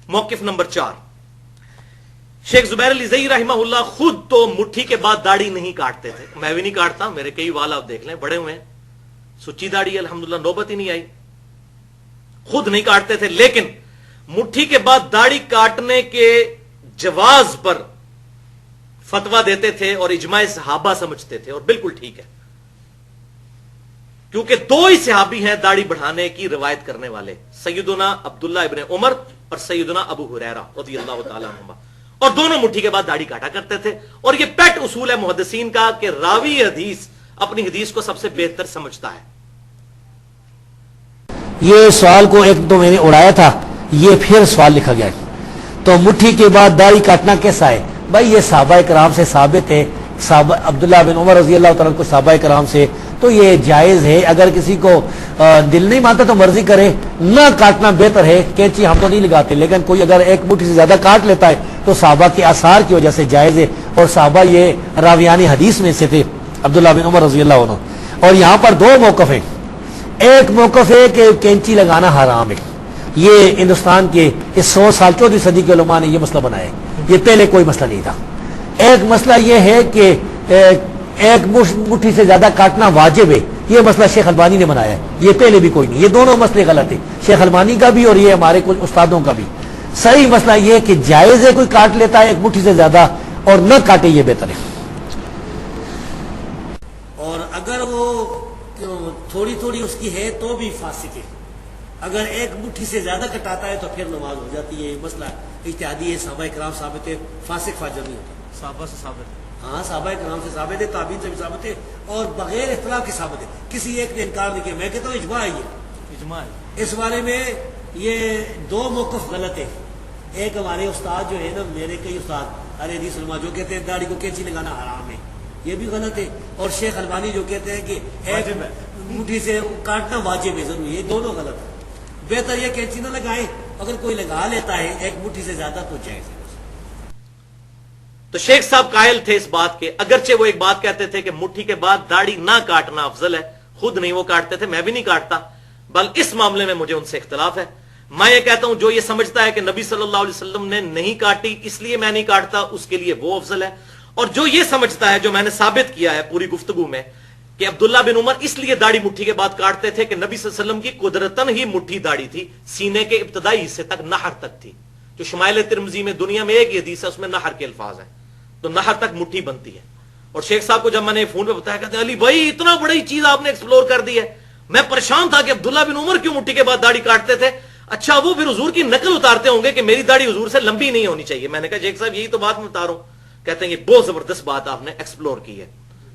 موقف نمبر 4، شیخ زبیر علی زئی رحمہ اللہ خود تو مٹھی کے بعد داڑھی نہیں کاٹتے تھے. میں بھی نہیں کاٹتا، میرے کئی وال آپ دیکھ لیں بڑے ہوئے ہیں، سچی داڑھی ہے الحمدللہ، نوبت ہی نہیں آئی. خود نہیں کاٹتے تھے، لیکن مٹھی کے بعد داڑھی کاٹنے کے جواز پر فتویٰ دیتے تھے اور اجماع صحابہ سمجھتے تھے، اور بالکل ٹھیک ہے، کیونکہ دو ہی صحابی ہیں داڑھی بڑھانے کی روایت کرنے والے، سیدنا عبداللہ ابن عمر اور سیدنا ابو ہریرہ رضی اللہ تعالیٰ عنہما، اور دونوں مٹھی کے بعد داڑھی کاٹا کرتے تھے. اور یہ پیٹ اصول ہے محدثین کا کہ راوی حدیث اپنی حدیث کو سب سے بہتر سمجھتا ہے. یہ سوال کو ایک تو میں نے اڑایا تھا، یہ پھر سوال لکھا گیا تو مٹھی کے بعد داڑھی کاٹنا کیسا ہے؟ بھائی یہ صحابہ کرام سے ثابت ہے، صحابہ عبداللہ بن عمر رضی اللہ تعالیٰ کو صحابہ کرام سے، تو یہ جائز ہے. اگر کسی کو دل نہیں مانتا تو مرضی کرے، نہ کاٹنا بہتر ہے. کینچی ہم تو نہیں لگاتے، لیکن کوئی اگر ایک مٹھی سے زیادہ کاٹ لیتا ہے تو صحابہ کے آثار کی وجہ سے جائز ہے، اور صحابہ یہ راویان حدیث میں سے تھے عبداللہ بن عمر رضی اللہ عنہ. اور یہاں پر دو موقف ہیں. ایک موقف ہے کہ کینچی لگانا حرام ہے، یہ ہندوستان کے اس 100 سال 14ویں صدی کے علماء نے یہ مسئلہ بنایا ہے، یہ پہلے کوئی مسئلہ نہیں تھا. ایک مسئلہ یہ ہے کہ ایک مٹھی سے زیادہ کاٹنا واجب ہے، یہ مسئلہ شیخ البانی نے بنایا ہے، یہ پہلے بھی کوئی نہیں. یہ دونوں مسئلے غلط ہیں، شیخ البانی کا بھی اور یہ ہمارے کچھ استادوں کا بھی. صحیح مسئلہ یہ ہے کہ جائز ہے کوئی کاٹ لیتا ہے ایک مٹھی سے زیادہ، اور نہ کاٹے یہ بہتر ہے. اور اگر وہ تھوڑی تھوڑی اس کی ہے تو بھی فاسق ہے. اگر ایک مٹھی سے زیادہ کٹاتا ہے تو پھر نماز ہو جاتی ہے. یہ مسئلہ اجتہادی ہے، صحابہ کرام ثابت ہے، فاسق فاجر نہیں ہوتا. صحابہ سے ثابت ہے، ہاں صحابہ کرام سے ثابت ہے، تابعین سے بھی ثابت ہے، اور بغیر اختلاف کے ثابت ہے. کسی ایک نے انکار نہیں کیا. میں کہتا ہوں اجماع ہے، یہ اجماع ہے. اس بارے میں یہ دو موقف غلط ہے. ایک ہمارے استاد جو ہے نا، میرے کئی استاد ارے حدیث علماء جو کہتے ہیں داڑھی کو کینچی لگانا حرام ہے، یہ بھی غلط ہے. اور شیخ البانی جو کہتے ہیں کہ ایک مٹھی سے کاٹنا واجب ہے، ضروری ہے. یہ دونوں غلط ہے. بہتر یہ کینچی نہ لگائے، اگر کوئی لگا لیتا ہے ایک مٹھی سے زیادہ تو جائز ہے. تو شیخ صاحب قائل تھے اس بات کے، اگرچہ وہ ایک بات کہتے تھے کہ مٹھی کے بعد داڑھی نہ کاٹنا افضل ہے، خود نہیں وہ کاٹتے تھے، میں بھی نہیں کاٹتا، بل اس معاملے میں مجھے ان سے اختلاف ہے. میں یہ کہتا ہوں جو یہ سمجھتا ہے کہ نبی صلی اللہ علیہ وسلم نے نہیں کاٹی اس لیے میں نہیں کاٹتا، اس کے لیے وہ افضل ہے. اور جو یہ سمجھتا ہے، جو میں نے ثابت کیا ہے پوری گفتگو میں، کہ عبداللہ بن عمر اس لیے داڑھی مٹھی کے بعد کاٹتے تھے کہ نبی صلی اللہ علیہ وسلم کی قدرتاً ہی مٹھی داڑھی تھی، سینے کے ابتدائی حصے تک، نحر تک تھی. جو شمائل ترمذی میں دنیا میں ایک ہی حدیث ہے، اس میں نحر کے الفاظ ہیں، تو نحر تک مٹھی بنتی ہے. اور شیخ صاحب کو جب میں نے فون پہ بتایا، کہتے ہیں علی بھائی اتنا بڑی چیز آپ نے ایکسپلور کر دی ہے. میں پریشان تھا کہ عبداللہ بن عمر کیوں مٹھی کے بعد داڑھی کاٹتے تھے. اچھا وہ پھر حضور کی نقل اتارتے ہوں گے کہ میری داڑھی حضور سے لمبی نہیں ہونی چاہیے. میں نے کہا شیخ صاحب یہی تو بات میں بتا رہا ہوں. کہتے ہیں یہ بہت زبردست بات آپ نے ایکسپلور کی ہے،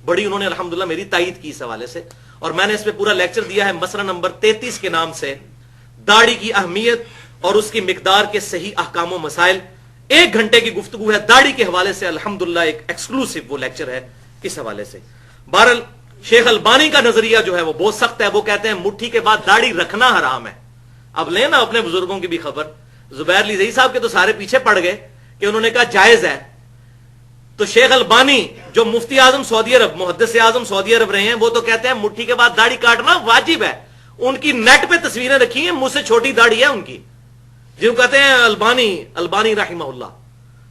بڑی انہوں نے الحمدللہ میری تائید کی اس حوالے سے. اور میں نے اس پہ پورا لیکچر دیا ہے مسئلہ نمبر 33 کے نام سے، داڑھی کی اہمیت اور اس کی مقدار کے صحیح احکام و مسائل. 1 گھنٹے کی گفتگو ہے داڑھی کے حوالے سے، الحمدللہ ایک ایکسکلوسیو وہ لیکچر ہے اس حوالے سے. بہرحال شیخ البانی کا نظریہ جو ہے وہ بہت سخت ہے. وہ کہتے ہیں مٹھی کے بعد داڑھی رکھنا حرام ہے. اب لینا اپنے بزرگوں کی بھی خبر. زبیر علی زئی صاحب کے تو سارے پیچھے پڑ گئے کہ انہوں نے کہا جائز ہے. تو شیخ البانی جو مفتی اعظم سعودی عرب، محدث اعظم سعودی عرب رہے ہیں، وہ تو کہتے ہیں مٹھی کے بعد داڑھی کاٹنا واجب ہے. ان کی نیٹ پہ تصویریں رکھی ہیں، مجھ سے چھوٹی داڑھی ہے ان کی، جن کو کہتے ہیں البانی رحمہ اللہ.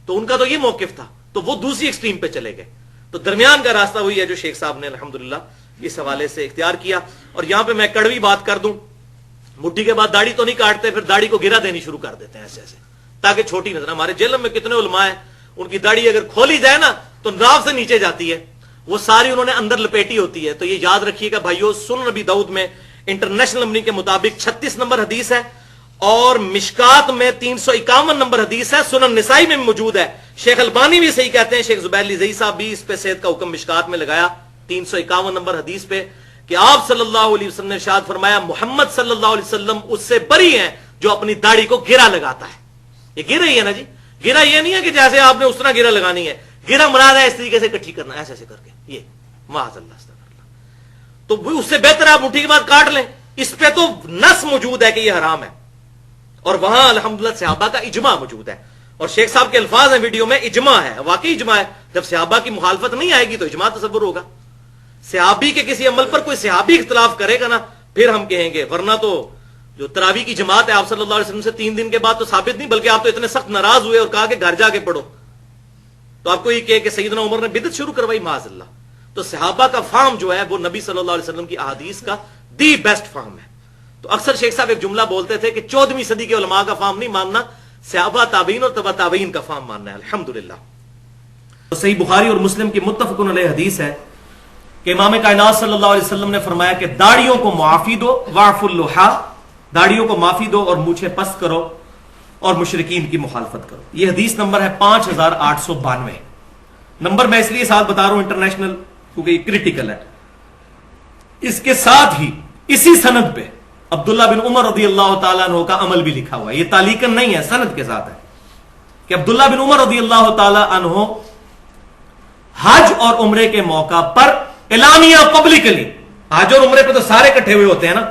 تو ان کا تو یہ موقف تھا، تو وہ دوسری ایکسٹریم پہ چلے گئے. تو درمیان کا راستہ وہی ہے جو شیخ صاحب نے الحمدللہ اس حوالے سے اختیار کیا. اور یہاں پہ میں کڑوی بات کر دوں، مٹھی کے بعد داڑھی تو نہیں کاٹتے، پھر داڑھی کو گرا دینی شروع کر دیتے ہیں ایسے ایسے تاکہ چھوٹی نظر. ہمارے جیلم میں کتنے علماء ہیں، ان کی داڑھی اگر کھولی جائے نا تو ناف سے نیچے جاتی ہے، وہ ساری انہوں نے اندر لپیٹی ہوتی ہے. تو یہ یاد رکھیے گا بھائیو، سنن نبی داؤد میں انٹرنیشنل نمبر کے مطابق 36 نمبر حدیث ہے، اور مشکات میں 351 نمبر حدیث ہے، سنن نسائی میں موجود ہے. شیخ البانی بھی صحیح کہتے ہیں، شیخ زبیر علی زئی صاحب بھی اس پہ صحت کا حکم مشکات میں لگایا 351 نمبر حدیث پہ، کہ آپ صلی اللہ علیہ وسلم نے ارشاد فرمایا محمد صلی اللہ علیہ وسلم اس سے بری ہیں جو اپنی داڑھی کو گرا لگاتا ہے. یہ گرا ہی ہے نا جی، گرا یہ نہیں ہے کہ جیسے آپ نے اس طرح گرا لگانی ہے، گرا مراد ہے اس طریقے سے کٹھی کرنا، ایسے ایسے کر کے، یہ معاذ اللہ استغفر اللہ. تو اس سے بہتر آپ مٹھی کے بعد کاٹ لیں. اس پہ تو نص موجود ہے کہ یہ حرام ہے، اور وہاں الحمدللہ صحابہ کا اجماع موجود ہے. اور شیخ صاحب کے الفاظ ہیں ویڈیو میں، اجماع ہے، واقعی اجماع ہے. جب صحابہ کی مخالفت نہیں آئے گی تو اجماع تصور ہوگا. صحابی کے کسی عمل پر کوئی صحابی اختلاف کرے گا نا پھر ہم کہیں گے، ورنہ تو جو تراویح کی جماعت ہے آپ صلی اللہ علیہ وسلم سے 3 دن کے بعد تو ثابت نہیں، بلکہ آپ تو اتنے سخت ناراض ہوئے اور کہا کہ گھر جا کے پڑھو. تو آپ کو یہ کہ سیدنا عمر نے بدعت شروع کروائی معاذ اللہ. تو صحابہ کا فہم جو ہے وہ نبی صلی اللہ علیہ وسلم کی احادیث کا دی بیسٹ فہم ہے. تو اکثر شیخ صاحب ایک جملہ بولتے تھے کہ 14ویں صدی کے علماء کا فہم نہیں ماننا، صحابہ تابعین اور تبع تابعین کا فہم ماننا ہے. الحمدللہ. صحیح بخاری اور مسلم کی متفق علیہ حدیث ہے کہ امام کائنات صلی اللہ علیہ وسلم نے فرمایا کہ داڑھیوں کو معافی دو، واعفوا اللحا، داڑھیوں کو معافی دو اور مونچھیں پست کرو اور مشرکین کی مخالفت کرو. یہ حدیث نمبر ہے 5892. نمبر میں اس لیے ساتھ بتا رہا ہوں انٹرنیشنل کیونکہ یہ کریٹیکل ہے. اس کے ساتھ ہی اسی سند پہ عبداللہ بن عمر رضی اللہ تعالیٰ عنہ کا عمل بھی لکھا ہوا ہے. یہ تعلیقاً نہیں ہے، سند کے ساتھ ہے کہ عبداللہ بن عمر رضی اللہ تعالیٰ عنہ حج اور عمرے کے موقع پر اعلانیہ پبلکلی، حج اور عمرے پہ تو سارے اکٹھے ہوئے ہوتے ہیں نا،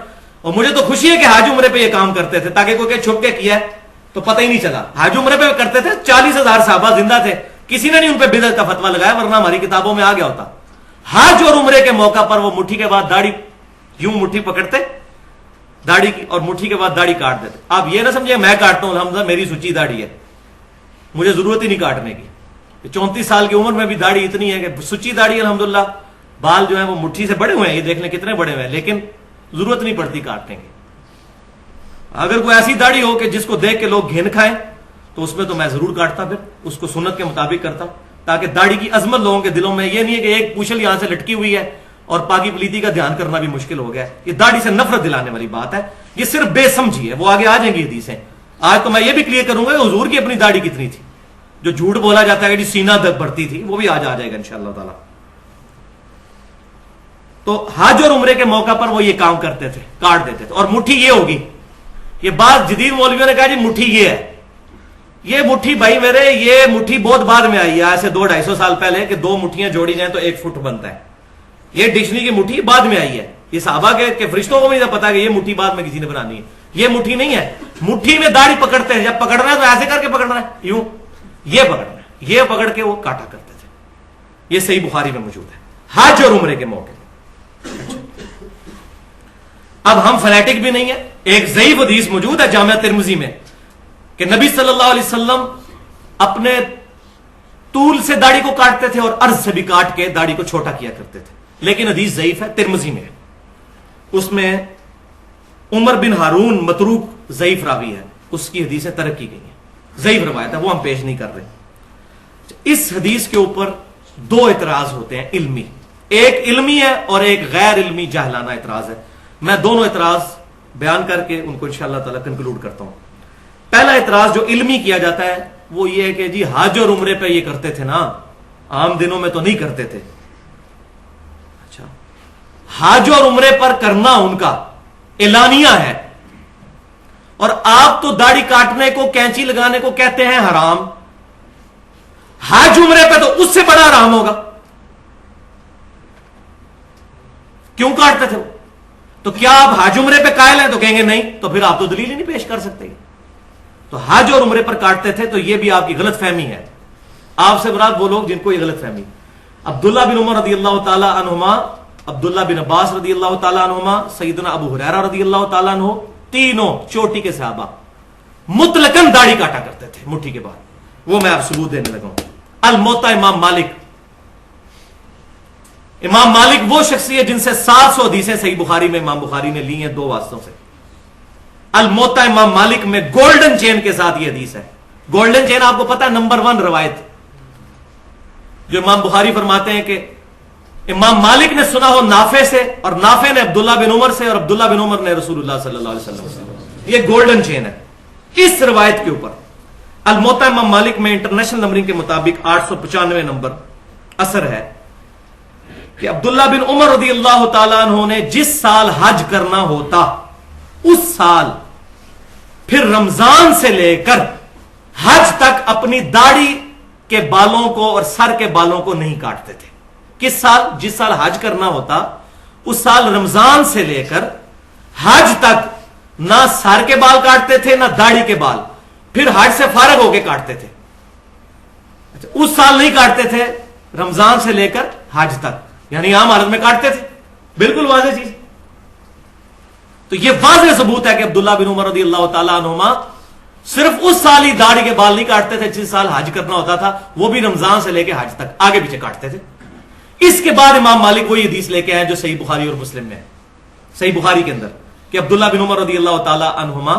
اور مجھے تو خوشی ہے کہ حج عمرے پہ یہ کام کرتے تھے تاکہ کوئی چھپ کے کیا ہے تو پتہ ہی نہیں چلا. حج عمرے پہ کرتے تھے، 40,000 صحابہ زندہ تھے، کسی نے نہیں ان پہ بدعت کا فتویٰ لگایا، ورنہ ہماری کتابوں میں آ گیا ہوتا. حج اور عمرے کے موقع پر وہ مٹھی کے بعد داڑھی یوں مٹھی پکڑتے داڑھی کی اور مٹھی کے بعد داڑھی کاٹ دیتے. آپ یہ نہ سمجھے میں کاٹتا ہوں، الحمدللہ میری سچی داڑھی ہے، مجھے ضرورت ہی نہیں کاٹنے کی. 34 سال کی عمر میں بھی داڑھی اتنی ہے کہ سچی داڑھی الحمدللہ. بال جو ہیں وہ مٹھی سے بڑے ہوئے ہیں، یہ دیکھ لیں کتنے بڑے ہوئے ہیں، لیکن ضرورت نہیں پڑتی کاٹنے کی. اگر کوئی ایسی داڑھی ہو کہ جس کو دیکھ کے لوگ گھن کھائیں تو اس میں تو میں ضرور کاٹتا، پھر اس کو سنت کے مطابق کرتا، تاکہ داڑھی کی عظمت لوگوں کے دلوں میں یہ نہیں ہے کہ ایک پوچھل یہاں سے لٹکی ہوئی ہے اور پاکی پلیتی کا دھیان کرنا بھی مشکل ہو گیا. یہ داڑھی سے نفرت دلانے والی بات ہے، یہ صرف بے سمجھی ہے. وہ آگے آ جائیں گی حدیثیں. آج تو میں یہ بھی کلیئر کروں گا کہ حضور کی اپنی داڑھی کتنی تھی. جو جھوٹ بولا جاتا ہے کہ سینہ تک بڑھتی تھی، وہ بھی آج آ جائے گا انشاءاللہ تعالی. تو حج اور عمرے کے موقع پر وہ یہ کام کرتے تھے، کاٹ دیتے تھے. اور مٹھی یہ ہوگی، یہ بات جدید مولویوں نے کہا جی مٹھی یہ ہے. یہ مٹھی بھائی میرے، یہ مٹھی بہت بعد میں آئی ہے، ایسے 200-250 سال پہلے کہ 2 مٹھیاں جوڑی جائیں تو 1 فٹ بنتا ہے. یہ ڈکشنری کی مٹھی بعد میں آئی ہے. یہ صحابہ کے فرشتوں کو بھی نہیں پتا کہ یہ مٹھی بعد میں کسی نے بنانی ہے. یہ مٹھی نہیں ہے. مٹھی میں داڑھی پکڑتے ہیں، جب پکڑنا ہے تو ایسے کر کے پکڑنا ہے، یوں یہ پکڑنا ہے، یہ پکڑ کے وہ کاٹا کرتے تھے. یہ صحیح بخاری میں موجود ہے حج اور عمرے کے موقع. اب ہم فنیٹک بھی نہیں ہیں. ایک ضعیف حدیث موجود ہے جامعہ ترمذی میں کہ نبی صلی اللہ علیہ وسلم اپنے طول سے داڑھی کو کاٹتے تھے اور عرض سے بھی کاٹ کے داڑھی کو چھوٹا کیا کرتے تھے. لیکن حدیث ضعیف ہے، ترمذی میں ہے. اس میں عمر بن ہارون متروک ضعیف راوی ہے، اس کی حدیثیں ترک کی گئی ہیں، ضعیف روایت ہے، وہ ہم پیش نہیں کر رہے. اس حدیث کے اوپر 2 اعتراض ہوتے ہیں علمی. ایک علمی ہے اور ایک غیر علمی جاہلانہ اعتراض ہے. میں دونوں اعتراض بیان کر کے ان کو انشاءاللہ تعالی کنکلوڈ کرتا ہوں. پہلا اعتراض جو علمی کیا جاتا ہے وہ یہ ہے کہ جی حج اور عمرے پہ یہ کرتے تھے نا، عام دنوں میں تو نہیں کرتے تھے. اچھا، حج اور عمرے پر کرنا ان کا اعلانیہ ہے، اور آپ تو داڑھی کاٹنے کو، کینچی لگانے کو کہتے ہیں حرام. حج عمرے پہ تو اس سے بڑا حرام ہوگا. کیوں کاٹتے تھے وہ؟ تو کیا آپ حج عمرے پہ قائل ہیں؟ تو کہیں گے نہیں، تو پھر آپ تو دلیل ہی نہیں پیش کر سکتے. تو حج اور عمرے پر کاٹتے تھے تو یہ بھی آپ کی غلط فہمی ہے. آپ سے مراد وہ لوگ جن کو یہ غلط فہمی. عبداللہ بن عمر رضی اللہ تعالی عنہما، عبداللہ بن عباس رضی اللہ تعالی عنہما، سیدنا ابو ہریرہ رضی اللہ تعالی عنہ، تینوں چوٹی کے صحابہ مطلقاً داڑھی کاٹا کرتے تھے مٹھی کے بعد. وہ میں آپ ثبوت دینے لگا ہوں. الموطا امام مالک. امام مالک وہ شخصیت جن سے 700 حدیثیں صحیح بخاری میں امام بخاری نے لی ہیں 2 واسطوں سے. الموطا امام مالک میں گولڈن چین کے ساتھ یہ حدیث ہے. گولڈن چین آپ کو پتا ہے نمبر 1 روایت جو امام بخاری فرماتے ہیں کہ امام مالک نے سنا ہو نافع سے، اور نافع نے عبداللہ بن عمر سے، اور عبداللہ بن عمر نے رسول اللہ صلی اللہ علیہ وسلم سے. یہ گولڈن چین ہے. اس روایت کے اوپر الموطا امام مالک میں انٹرنیشنل نمبرنگ کے مطابق 895 نمبر اثر ہے کہ عبداللہ بن عمر رضی اللہ تعالیٰ عنہ نے جس سال حج کرنا ہوتا اس سال پھر رمضان سے لے کر حج تک اپنی داڑھی کے بالوں کو اور سر کے بالوں کو نہیں کاٹتے تھے. کس سال؟ جس سال حج کرنا ہوتا اس سال رمضان سے لے کر حج تک نہ سر کے بال کاٹتے تھے نہ داڑھی کے بال، پھر حج سے فارغ ہو کے کاٹتے تھے. اس سال نہیں کاٹتے تھے، رمضان سے لے کر حج تک، یعنی عام حالت میں کاٹتے تھے. بالکل واضح چیز. تو یہ واضح ثبوت ہے کہ عبداللہ بن عمر رضی اللہ تعالیٰ عنہما صرف اس سال ہی داڑھی کے بال نہیں کاٹتے تھے جس سال حج کرنا ہوتا تھا، وہ بھی رمضان سے لے کے حج تک آگے پیچھے کاٹتے تھے۔ اس کے بعد امام مالک وہی حدیث لے کے آئے جو صحیح بخاری اور مسلم میں ہے، صحیح بخاری کے اندر، کہ عبداللہ بن عمر رضی اللہ تعالیٰ عنہما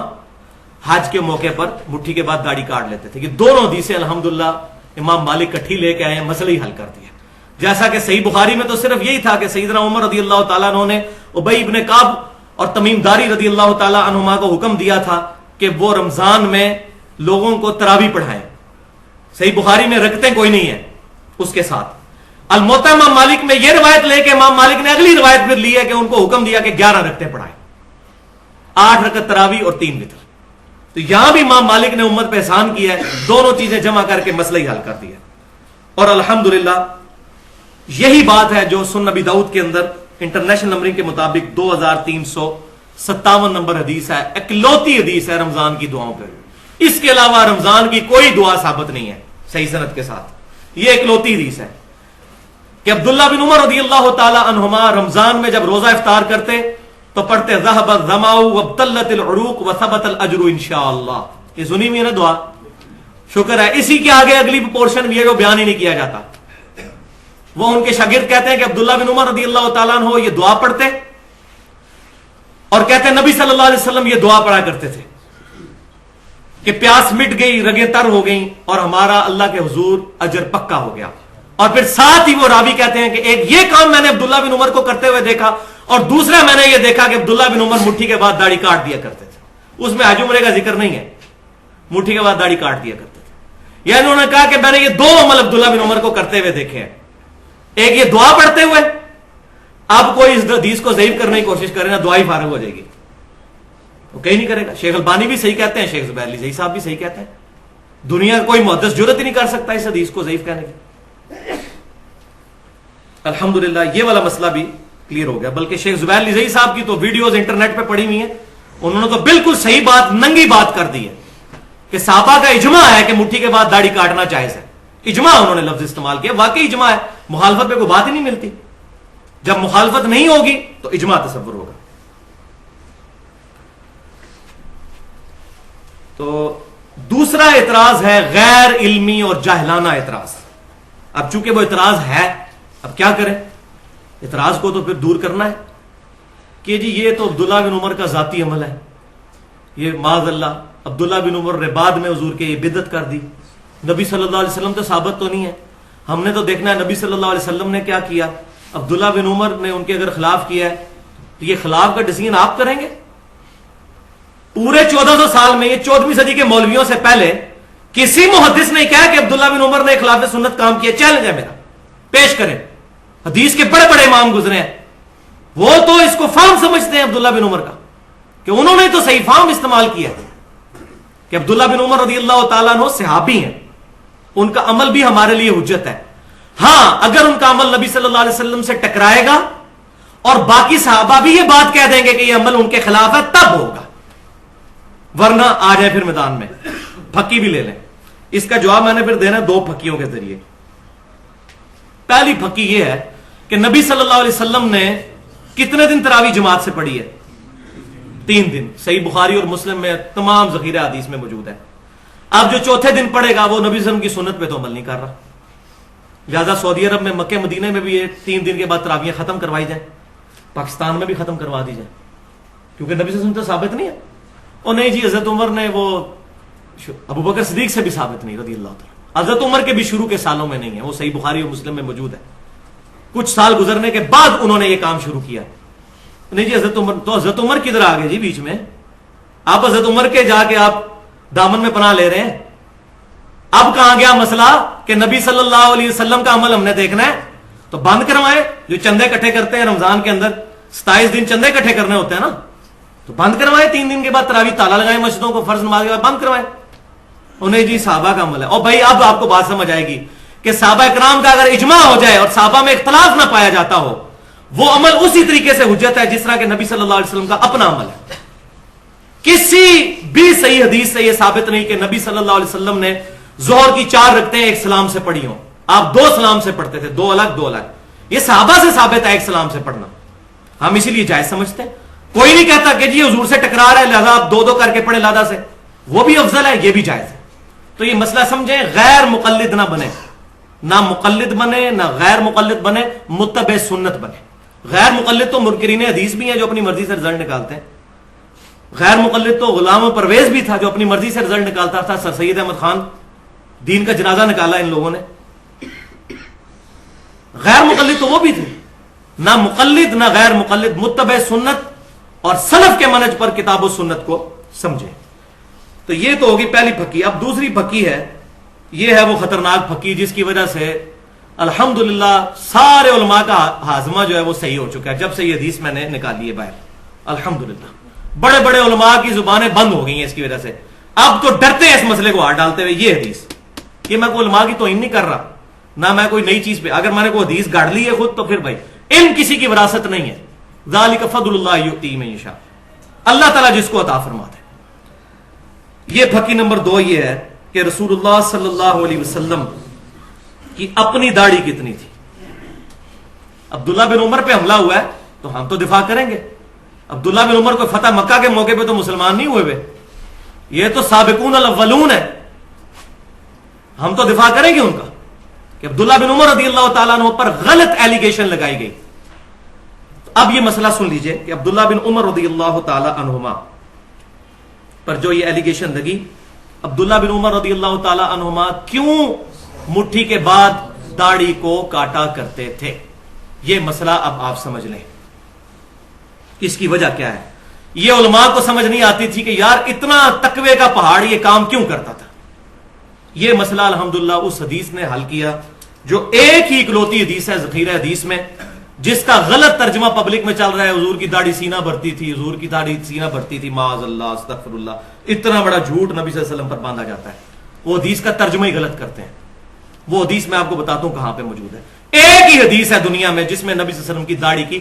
حج کے موقع پر مٹھی کے بعد داڑھی کاٹ لیتے تھے۔ یہ دونوں حدیثیں الحمدللہ امام مالک کٹھی لے کے آئے ہیں، مسئلہ ہی حل کر دیا۔ جیسا کہ صحیح بخاری میں تو صرف یہی تھا کہ سیدنا عمر رضی اللہ تعالیٰ عنہ نے ابی ابن کعب اور تمیم داری رضی اللہ تعالیٰ عنہما کو حکم دیا تھا کہ وہ رمضان میں لوگوں کو تراویح پڑھائیں۔ صحیح بخاری میں رکھتے کوئی نہیں ہے اس کے ساتھ۔ الموطا امام مالک میں یہ روایت لے کے امام مالک نے اگلی روایت پھر لی ہے کہ ان کو حکم دیا کہ 11 رکعتیں پڑھائیں، 8 رکعت تراویح اور 3 وتر۔ تو یہاں بھی امام مالک نے امت پہ احسان کیا ہے، دونوں چیزیں جمع کر کے مسئلہ ہی حل کر دیا۔ اور الحمدللہ یہی بات ہے جو سنن نبی داؤد کے اندر انٹرنیشنل نمبرنگ کے مطابق 2357 نمبر حدیث ہے، اکلوتی حدیث ہے رمضان کی دعاؤں پہ۔ اس کے علاوہ رمضان کی کوئی دعا ثابت نہیں ہے صحیح سند کے ساتھ، یہ اکلوتی حدیث ہے کہ عبداللہ بن عمر رضی اللہ تعالی عنہما رمضان میں جب روزہ افطار کرتے تو پڑھتے ذهب الظمأ وابتلت العروق وثبت الاجر انشاءاللہ۔ یہ سنی ہوئی ہے نا دعا، شکر ہے۔ اسی کے آگے اگلی پورشن یہ جو بیان ہی نہیں کیا جاتا، وہ ان کے شاگرد کہتے ہیں کہ عبداللہ بن عمر رضی اللہ تعالیٰ عنہ یہ دعا پڑھتے اور کہتے ہیں نبی صلی اللہ علیہ وسلم یہ دعا پڑھا کرتے تھے کہ پیاس مٹ گئی، رگیں تر ہو گئیں اور ہمارا اللہ کے حضور اجر پکا ہو گیا۔ اور پھر ساتھ ہی وہ راوی کہتے ہیں کہ ایک یہ کام میں نے عبداللہ بن عمر کو کرتے ہوئے دیکھا اور دوسرا میں نے یہ دیکھا کہ عبداللہ بن عمر مٹھی کے بعد داڑھی کاٹ دیا کرتے تھے۔ اس میں حج عمرے کا ذکر نہیں ہے، مٹھی کے بعد داڑھی کاٹ دیا کرتے تھے۔ یعنی انہوں نے کہا کہ میں نے یہ دو عمل عبداللہ بن عمر کو کرتے ہوئے دیکھے ہیں، ایک یہ دعا پڑھتے ہوئے، اب کوئی اس حدیث کو ضعیف کرنے کی کوشش کرے نا دعا ہی فارغ ہو جائے گی، وہ کہیں نہیں کرے گا۔ شیخ البانی بھی صحیح کہتے ہیں، شیخ زبیر علی زئی صاحب بھی صحیح کہتے ہیں، دنیا کا کوئی محدث جرت ہی نہیں کر سکتا اس حدیث کو ضعیف کہنے کی۔ الحمدللہ یہ والا مسئلہ بھی کلیئر ہو گیا۔ بلکہ شیخ زبیر علی زئی صاحب کی تو ویڈیوز انٹرنیٹ پہ پڑی ہوئی ہیں، انہوں نے تو بالکل صحیح بات، ننگی بات کر دی ہے کہ صحابہ کا اجماع ہے کہ مٹھی کے بعد داڑھی کاٹنا جائز ہے۔ اجماع انہوں نے لفظ استعمال کیا، واقعی اجماع ہے، مخالفت پہ کوئی بات ہی نہیں ملتی۔ جب مخالفت نہیں ہوگی تو اجماع تصور ہوگا۔ تو دوسرا اعتراض ہے غیر علمی اور جاہلانہ اعتراض۔ اب چونکہ وہ اعتراض ہے، اب کیا کریں؟ اعتراض کو تو پھر دور کرنا ہے کہ جی یہ تو عبداللہ بن عمر کا ذاتی عمل ہے، یہ معاذ اللہ عبداللہ بن عمر نے بعد میں حضور کے یہ بدعت کر دی، نبی صلی اللہ علیہ وسلم تو ثابت تو نہیں ہے۔ ہم نے تو دیکھنا ہے نبی صلی اللہ علیہ وسلم نے کیا کیا، عبداللہ بن عمر نے ان کے اگر خلاف کیا ہے تو یہ خلاف کا ڈیسیژن آپ کریں گے؟ پورے 1400 سال میں، یہ 14ویں صدی کے مولویوں سے پہلے کسی محدث نے کہا کہ عبداللہ بن عمر نے خلاف سنت کام کیا؟ چیلنج ہے میرا، پیش کریں۔ حدیث کے بڑے بڑے امام گزرے ہیں، وہ تو اس کو فہم سمجھتے ہیں عبداللہ بن عمر کا، کہ انہوں نے تو صحیح فہم استعمال کیا کہ عبداللہ بن عمر رضی اللہ تعالیٰ عنہ صحابی ہیں، ان کا عمل بھی ہمارے لیے حجت ہے۔ ہاں اگر ان کا عمل نبی صلی اللہ علیہ وسلم سے ٹکرائے گا اور باقی صحابہ بھی یہ بات کہہ دیں گے کہ یہ عمل ان کے خلاف ہے تب ہوگا، ورنہ آ جائے پھر میدان میں پھکی بھی لے لیں۔ اس کا جواب میں نے پھر دینا دو پھکیوں کے ذریعے۔ پہلی پھکی یہ ہے کہ نبی صلی اللہ علیہ وسلم نے کتنے دن تراویح جماعت سے پڑھی ہے؟ 3 دن، صحیح بخاری اور مسلم میں تمام ذخیرہ حدیث میں موجود ہے۔ اب جو چوتھے دن پڑھے گا وہ نبی صلی اللہ علیہ وسلم کی سنت پہ تو عمل نہیں کر رہا، لہٰذا سعودی عرب میں، مکہ مدینہ میں بھی یہ 3 دن کے بعد تراویح ختم کروائی جائیں، پاکستان میں بھی ختم کروا دی جائیں، کیونکہ نبی صلی اللہ علیہ وسلم تو ثابت نہیں ہے۔ اور نہیں جی حضرت عمر نے، وہ ابو بکر صدیق سے بھی ثابت نہیں رضی اللہ تعالیٰ، حضرت عمر کے بھی شروع کے سالوں میں نہیں ہے، وہ صحیح بخاری اور مسلم میں موجود ہے، کچھ سال گزرنے کے بعد انہوں نے یہ کام شروع کیا۔ نہیں جی حضرت عمر، تو حضرت عمر کدھر آ گئے جی بیچ میں؟ آپ حضرت عمر کے جا کے آپ دامن میں پناہ لے رہے ہیں۔ اب کہاں گیا مسئلہ کہ نبی صلی اللہ علیہ وسلم کا عمل ہم نے دیکھنا ہے تو بند کروائیں۔ جو چندے اکٹھے کرتے ہیں رمضان کے اندر 27 دن چندے اکٹھے کرنے ہوتے ہیں نا، تو بند کروائیں، 3 دن کے بعد تراویح تالا لگائیں مسجدوں کو، فرض نماز کے بعد بند کروائیں۔ انہیں جی صحابہ کا عمل ہے۔ اور بھائی اب آپ کو بات سمجھ آئے گی کہ صحابہ کرام کا اگر اجماع ہو جائے اور صحابہ میں اختلاف نہ پایا جاتا ہو، وہ عمل اسی طریقے سے حجت ہے جس طرح کہ نبی صلی اللہ علیہ وسلم کا اپنا عمل ہے۔ کسی بھی صحیح حدیث سے یہ ثابت نہیں کہ نبی صلی اللہ علیہ وسلم نے ظہر کی 4 رکعتیں ایک سلام سے پڑھی ہوں، آپ 2 سلام سے پڑھتے تھے، 2 الگ 2 الگ۔ یہ صحابہ سے ثابت ہے ایک سلام سے پڑھنا، ہم اسی لیے جائز سمجھتے ہیں۔ کوئی نہیں کہتا کہ جی حضور سے ٹکرا رہا ہے لہذا آپ دو دو کر کے پڑھیں لادہ سے، وہ بھی افضل ہے، یہ بھی جائز ہے. تو یہ مسئلہ سمجھیں، غیر مقلد نہ بنے، نہ مقلد بنے نہ غیر مقلد بنے، متبع سنت بنے. غیر مقلد تو منکرین حدیث بھی ہیں جو اپنی مرضی سے رزلٹ نکالتے ہیں. غیر مقلد تو غلام پرویز بھی تھا جو اپنی مرضی سے رزلٹ نکالتا تھا. سر سید احمد خان دین کا جنازہ نکالا ان لوگوں نے. غیر مقلد تو وہ بھی تھے. نہ مقلد نہ غیر مقلد، متبع سنت اور سلف کے منہج پر کتاب و سنت کو سمجھے. تو یہ تو ہوگی پہلی پھکی. اب دوسری پھکی ہے، یہ ہے وہ خطرناک پھکی جس کی وجہ سے الحمدللہ سارے علماء کا ہاضمہ جو ہے وہ صحیح ہو چکا ہے جب سے یہ حدیث میں نے نکالی ہے باہر. الحمدللہ بڑے بڑے علماء کی زبانیں بند ہو گئی ہیں اس کی وجہ سے. اب تو ڈرتے ہیں اس مسئلے کو ہاتھ ڈالتے ہوئے. یہ حدیث، یہ میں کوئی علماء کی توہین نہیں کر رہا، نہ میں کوئی نئی چیز پہ، اگر میں نے کوئی حدیث گاڑ لی ہے خود تو پھر بھائی علم کسی کی وراثت نہیں ہے. ذالک فضل اللہ یؤتیہ من یشاء، اللہ تعالیٰ جس کو عطا فرماتا ہے. یہ پھکی نمبر 2 یہ ہے کہ رسول اللہ صلی اللہ علیہ وسلم کی اپنی داڑھی کتنی تھی. عبداللہ بن عمر پہ حملہ ہوا ہے تو ہم تو دفاع کریں گے. عبداللہ بن عمر کو فتح مکہ کے موقع پہ تو مسلمان نہیں ہوئے، یہ تو سابقون الاولون ہے، ہم تو دفاع کریں گے ان کا کہ عبداللہ بن عمر رضی اللہ تعالیٰ عنہ پر غلط ایلیگیشن لگائی گئی. اب یہ مسئلہ سن لیجئے کہ عبداللہ بن عمر رضی اللہ تعالیٰ عنہما پر جو یہ ایلیگیشن لگی، عبداللہ بن عمر رضی اللہ تعالیٰ عنہما کیوں مٹھی کے بعد داڑھی کو کاٹا کرتے تھے، یہ مسئلہ اب آپ سمجھ لیں اس کی وجہ کیا ہے. یہ علماء کو سمجھ نہیں آتی تھی کہ یار اتنا تقوی کا پہاڑ یہ کام کیوں کرتا تھا. یہ مسئلہ الحمدللہ اس حدیث نے حل کیا جو ایک ہی اکلوتی حدیث ہے ذخیرہ حدیث میں، جس کا غلط ترجمہ پبلک میں چل رہا ہے. حضور کی داڑھی سینہ بھرتی تھی، حضور کی داڑھی سینہ بھرتی تھی، معاذ اللہ استغفر اللہ. اتنا بڑا جھوٹ نبی صلی اللہ علیہ وسلم پر باندھا جاتا ہے. وہ حدیث کا ترجمہ ہی غلط کرتے ہیں. وہ حدیث میں آپ کو بتاتا ہوں کہاں پہ موجود ہے. ایک ہی حدیث ہے دنیا میں جس میں نبی صلی اللہ علیہ وسلم کی داڑھی کی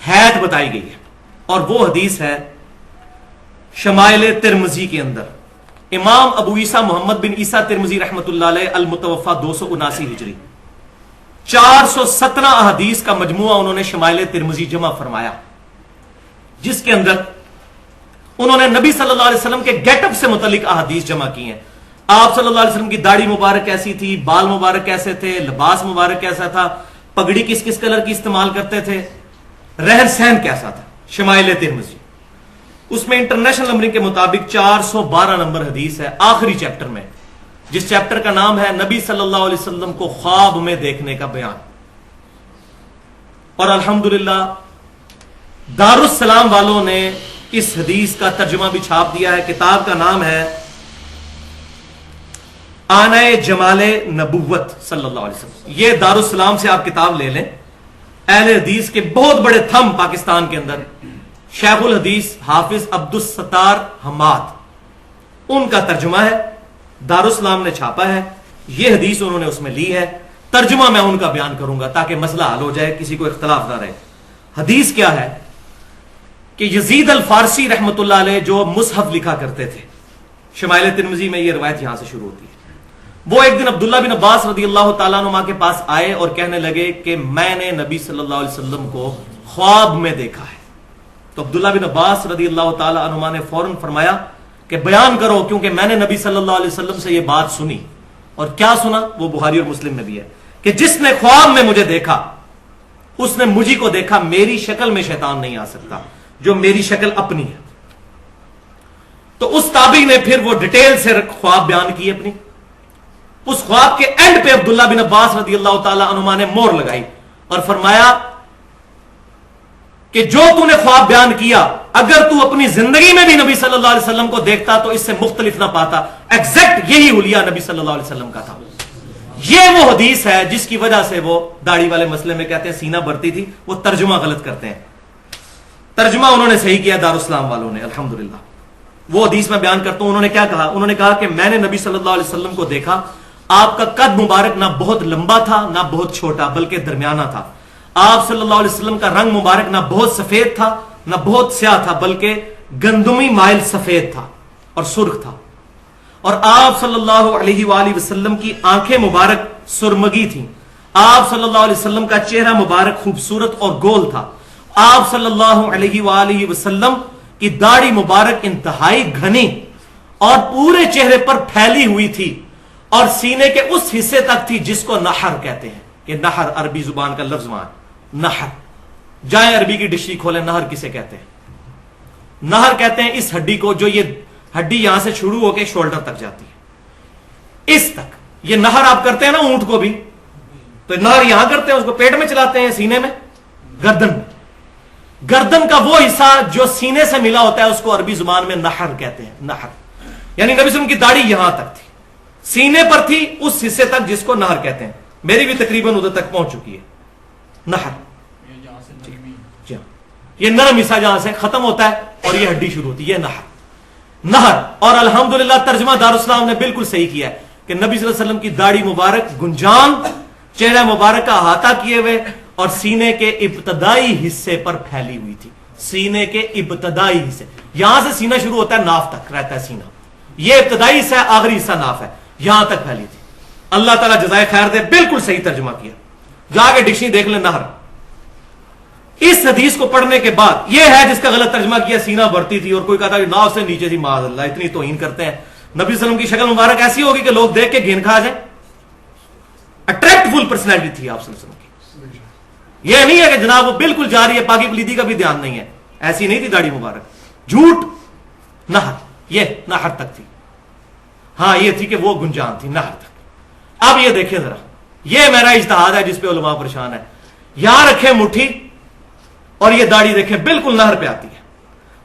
حید بتائی گئی ہے، اور وہ حدیث ہے شمائل ترمذی کے اندر. امام ابو عیسیٰ محمد بن عیسیٰ ترمذی رحمۃ اللہ علیہ المتوفى 279 ہجری 417 احادیث کا مجموعہ انہوں نے شمائل ترمذی جمع فرمایا، جس کے اندر انہوں نے نبی صلی اللہ علیہ وسلم کے گیٹ اپ سے متعلق احادیث جمع کی ہیں. آپ صلی اللہ علیہ وسلم کی داڑھی مبارک کیسی تھی، بال مبارک کیسے تھے، لباس مبارک کیسا تھا، پگڑی کس کس کلر کی استعمال کرتے تھے، رہن سہن کیسا تھا. شمائل ترمذی اس میں انٹرنیشنل نمبرنگ کے مطابق 412 نمبر حدیث ہے آخری چیپٹر میں، جس چیپٹر کا نام ہے نبی صلی اللہ علیہ وسلم کو خواب میں دیکھنے کا بیان. اور الحمدللہ دارالسلام والوں نے اس حدیث کا ترجمہ بھی چھاپ دیا ہے. کتاب کا نام ہے آنہ جمال نبوت صلی اللہ علیہ وسلم. یہ دارالسلام سے آپ کتاب لے لیں. اہل حدیث کے بہت بڑے تھم پاکستان کے اندر شیخ الحدیث حافظ عبدالستار حماد، ان کا ترجمہ ہے، دارالسلام نے چھاپا ہے. یہ حدیث انہوں نے اس میں لی ہے. ترجمہ میں ان کا بیان کروں گا تاکہ مسئلہ حل ہو جائے، کسی کو اختلاف نہ رہے. حدیث کیا ہے کہ یزید الفارسی رحمت اللہ علیہ جو مصحف لکھا کرتے تھے، شمائل ترمذی میں یہ روایت یہاں سے شروع ہوتی ہے. وہ ایک دن عبداللہ بن عباس رضی اللہ تعالیٰ عنہ کے پاس آئے اور کہنے لگے کہ میں نے نبی صلی اللہ علیہ وسلم کو خواب میں دیکھا ہے. تو عبداللہ بن عباس رضی اللہ تعالیٰ عنہ نے فوراً فرمایا کہ بیان کرو، کیونکہ میں نے نبی صلی اللہ علیہ وسلم سے یہ بات سنی. اور کیا سنا؟ وہ بخاری اور مسلم میں بھی ہے کہ جس نے خواب میں مجھے دیکھا اس نے مجھے کو دیکھا. میری شکل میں شیطان نہیں آ سکتا جو میری شکل اپنی ہے. تو اس تابعی نے پھر وہ ڈیٹیل سے خواب بیان کی اپنی. اس خواب کے اینڈ پہ عبداللہ بن عباس رضی اللہ تعالیٰ عنہ نے مور لگائی اور فرمایا کہ جو تو نے خواب بیان کیا اگر تو اپنی زندگی میں بھی نبی صلی اللہ علیہ وسلم کو دیکھتا تو اس سے مختلف نہ پاتا. ایگزیکٹ یہی حلیہ نبی صلی اللہ علیہ وسلم کا تھا. یہ وہ حدیث ہے جس کی وجہ سے وہ داڑھی والے مسئلے میں کہتے ہیں سینہ بھرتی تھی، وہ ترجمہ غلط کرتے ہیں. ترجمہ انہوں نے صحیح کیا دارالسلام والوں نے الحمدللہ. وہ حدیث میں بیان کرتا ہوں. انہوں نے کیا کہا؟ انہوں نے کہا کہ میں نے نبی صلی اللہ علیہ وسلم کو دیکھا، آپ کا قد مبارک نہ بہت لمبا تھا نہ بہت چھوٹا بلکہ درمیانہ تھا. آپ صلی اللہ علیہ وسلم کا رنگ مبارک نہ بہت سفید تھا نہ بہت سیاہ تھا بلکہ گندمی مائل سفید تھا اور سرخ تھا. اور آپ صلی اللہ علیہ وآلہ وسلم کی آنکھیں مبارک سرمگی تھیں. آپ صلی اللہ علیہ وسلم کا چہرہ مبارک خوبصورت اور گول تھا. آپ صلی اللہ علیہ وآلہ وسلم کی داڑھی مبارک انتہائی گھنی اور پورے چہرے پر پھیلی ہوئی تھی اور سینے کے اس حصے تک تھی جس کو نحر کہتے ہیں. یہ نحر عربی زبان کا لفظ مان, نحر. جائیں عربی کی ڈکشنری کھولیں, نہر کسے کہتے ہیں؟ نہر کہتے ہیں اس ہڈی کو جو یہ ہڈی یہاں سے شروع ہو کے شولڈر تک جاتی ہے, اس تک. یہ نہر آپ کرتے ہیں نا اونٹ کو بھی, تو نہر یہاں کرتے ہیں, اس کو پیٹ میں چلاتے ہیں, سینے میں, گردن میں. گردن کا وہ حصہ جو سینے سے ملا ہوتا ہے اس کو عربی زبان میں نحر کہتے ہیں. نحر یعنی نبی صلی اللہ علیہ وسلم کی داڑھی یہاں تک تھی, سینے پر تھی, اس حصے تک جس کو نہر کہتے ہیں. میری بھی تقریباً ادھر تک پہنچ چکی ہے نہر. یہ نرم حصہ جہاں سے ختم ہوتا ہے اور یہ ہڈی شروع ہوتی ہے, یہ نہر. نہر. اور الحمدللہ ترجمہ دارالاسلام نے بالکل صحیح کیا ہے کہ نبی صلی اللہ علیہ وسلم کی داڑھی مبارک گنجان, چہرہ مبارک کا احاطہ کیے ہوئے اور سینے کے ابتدائی حصے پر پھیلی ہوئی تھی. سینے کے ابتدائی حصے, یہاں سے سینہ شروع ہوتا ہے, ناف تک رہتا ہے سینہ, یہ ابتدائی حصہ ہے, آخری حصہ ناف ہے, یہاں تک پھیلی تھی. اللہ تعالیٰ جزائے خیر دے, بالکل صحیح ترجمہ کیا. جا کے ڈکشنری دیکھ لیں نہر. اس حدیث کو پڑھنے کے بعد یہ ہے جس کا غلط ترجمہ کیا, سینہ بڑھتی تھی, اور کوئی کہتا ہے ناف سے نیچے تھی. معاذ اللہ, اتنی توہین کرتے ہیں. نبی صلی اللہ علیہ وسلم کی شکل مبارک ایسی ہوگی کہ لوگ دیکھ کے گھین کھا جائیں. اٹریکٹفل پرسنالٹی تھی آپ صلی اللہ علیہ وسلم کی. یہ نہیں ہے کہ جناب وہ بالکل جا رہی ہے, پاکی پلیدی کا بھی دھیان نہیں ہے, ایسی نہیں تھی داڑھی مبارک. جھوٹ. نہر, یہ نہر تک تھی. ہاں یہ تھی کہ وہ گنجان تھی نہر تک. اب یہ دیکھیں ذرا, یہ میرا اجتہاد ہے جس پہ علماء پریشان ہے. یہاں رکھیں مٹھی اور یہ داڑھی دیکھیں بالکل نہر پہ آتی ہے.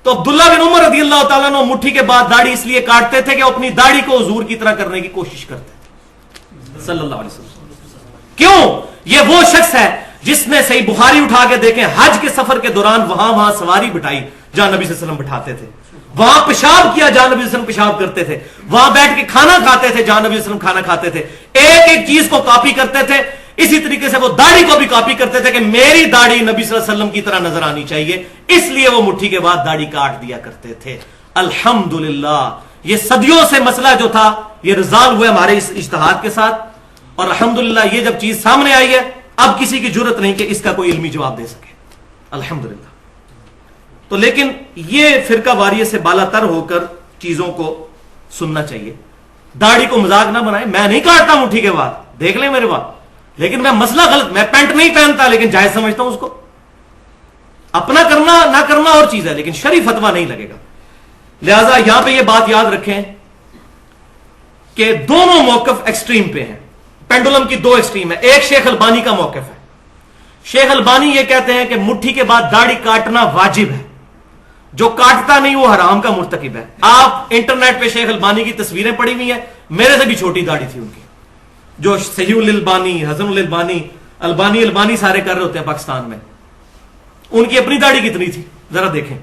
تو عبداللہ بن عمر رضی اللہ تعالیٰ عنہ مٹھی کے بعد داڑھی اس لیے کاٹتے تھے کہ اپنی داڑھی کو حضور کی طرح کرنے کی کوشش کرتے صلی اللہ علیہ وسلم. کیوں؟ یہ وہ شخص ہے جس نے صحیح بخاری اٹھا کے دیکھیں, حج کے سفر کے دوران وہاں سواری بٹھائی جہاں نبی صلی اللہ علیہ وسلم بٹھاتے تھے, وہاں پیشاب کیا جہاں نبی صلی اللہ علیہ وسلم پیشاب کرتے تھے, وہاں بیٹھ کے کھانا کھاتے تھے جہاں نبی صلی اللہ علیہ وسلم کھانا کھاتے تھے. ایک ایک چیز کو کاپی کرتے تھے. اسی طریقے سے وہ داڑھی کو بھی کاپی کرتے تھے کہ میری داڑھی نبی صلی اللہ علیہ وسلم کی طرح نظر آنی چاہیے, اس لیے وہ مٹھی کے بعد داڑھی کاٹ دیا کرتے تھے. الحمدللہ یہ صدیوں سے مسئلہ جو تھا یہ ریزالو ہوا ہمارے اس اجتہاد کے ساتھ, اور الحمدللہ یہ جب چیز سامنے آئی ہے اب کسی کی جرت نہیں کہ اس کا کوئی علمی جواب دے سکے. الحمدللہ. تو لیکن یہ فرقہ واریت سے بالا تر ہو کر چیزوں کو سننا چاہیے. داڑھی کو مذاق نہ بنائیں. میں نہیں کاٹتا مٹھی کے بعد, دیکھ لیں میرے بات, لیکن میں مسئلہ غلط, میں پینٹ نہیں پہنتا لیکن جائز سمجھتا ہوں اس کو. اپنا کرنا نہ کرنا اور چیز ہے, لیکن شرعی فتویٰ نہیں لگے گا. لہذا یہاں پہ یہ بات یاد رکھیں کہ دونوں موقف ایکسٹریم پہ ہیں. پینڈولم کی دو ایکسٹریم ہے. ایک شیخ البانی کا موقف ہے. شیخ البانی یہ کہتے ہیں کہ مٹھی کے بعد داڑھی کاٹنا واجب ہے, جو کاٹتا نہیں وہ حرام کا مرتکب ہے. آپ انٹرنیٹ پہ شیخ البانی کی تصویریں پڑی ہوئی ہیں, میرے سے بھی چھوٹی داڑھی تھی ان کی. جو صحیح الالبانی, حسن الالبانی, البانی سارے کر رہے ہوتے ہیں پاکستان میں, ان کی اپنی داڑھی کتنی تھی ذرا دیکھیں.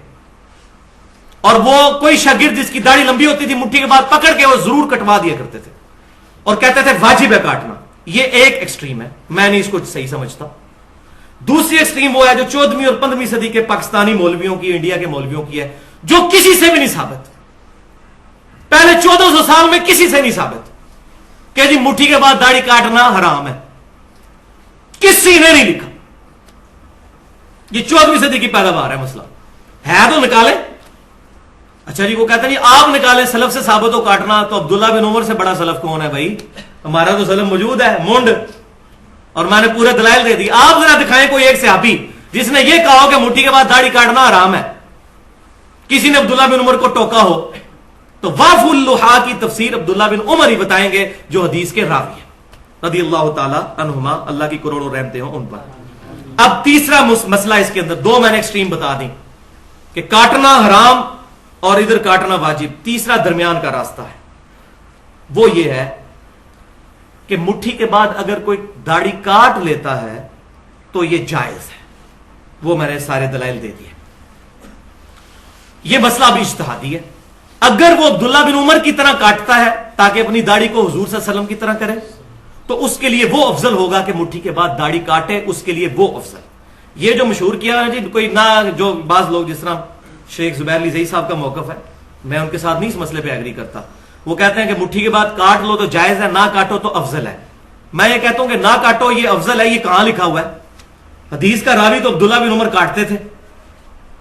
اور وہ کوئی شاگرد جس کی داڑھی لمبی ہوتی تھی مٹھی کے بعد پکڑ کے وہ ضرور کٹوا دیا کرتے تھے اور کہتے تھے واجب ہے کاٹنا. یہ ایک ایکسٹریم ہے, میں نہیں اس کو صحیح سمجھتا. دوسری ایکسٹریم وہ ہے جو 14ویں اور 15ویں صدی کے پاکستانی مولویوں کی, انڈیا کے مولویوں کی ہے, جو کسی سے بھی نہیں ثابت, پہلے 1400 سال میں کسی سے نہیں ثابت کہ جی مٹھی کے بعد داڑھی کاٹنا حرام ہے. کسی نے نہیں لکھا. یہ 14ویں صدی کی پیداوار ہے مسئلہ. ہے تو نکالیں. اچھا جی وہ کہتے ہیں جی آپ نکالیں سلف سے ثابت ہو کاٹنا, تو عبداللہ بن عمر سے بڑا سلف کون ہے بھائی؟ ہمارا تو سلف موجود ہے مونڈ, اور میں نے پورے دلائل دے دی. آپ ذرا دکھائیں کوئی ایک صحابی جس نے یہ کہا ہو کہ مٹھی کے بعد داڑھی کاٹنا حرام ہے. کسی نے عبداللہ بن عمر کو ٹوکا ہو تو واف اللحا کی تفسیر عبداللہ بن عمر ہی بتائیں گے جو حدیث کے راوی ہیں رضی اللہ تعالی عنہما, اللہ کی کروڑوں رحمتیں ہوں ان پر. اب تیسرا مسئلہ اس کے اندر, دو میں نے ایکسٹریم بتا دی کہ کاٹنا حرام اور ادھر کاٹنا واجب. تیسرا درمیان کا راستہ ہے, وہ یہ ہے کہ مٹھی کے بعد اگر کوئی داڑھی کاٹ لیتا ہے تو یہ جائز ہے. وہ میں نے سارے دلائل دے دیے. یہ مسئلہ بھی اجتہادی ہے. اگر وہ عبداللہ بن عمر کی طرح کاٹتا ہے تاکہ اپنی داڑھی کو حضور صلی اللہ علیہ وسلم کی طرح کرے تو اس کے لیے وہ افضل ہوگا کہ مٹھی کے بعد داڑھی کاٹے, اس کے لیے وہ افضل. یہ جو مشہور کیا ہے جی کوئی نہ, جو بعض لوگ جس طرح شیخ زبیر علی زئی صاحب کا موقف ہے, میں ان کے ساتھ نہیں اس مسئلے پہ ایگری کرتا. وہ کہتے ہیں کہ مٹھی کے بعد کاٹ لو تو جائز ہے, نہ کاٹو تو افضل ہے. میں یہ کہتا ہوں کہ نہ کاٹو یہ افضل ہے. یہ کہاں لکھا ہوا ہے؟ حدیث کا راوی تو عبداللہ بن عمر کاٹتے تھے,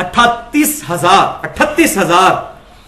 38,000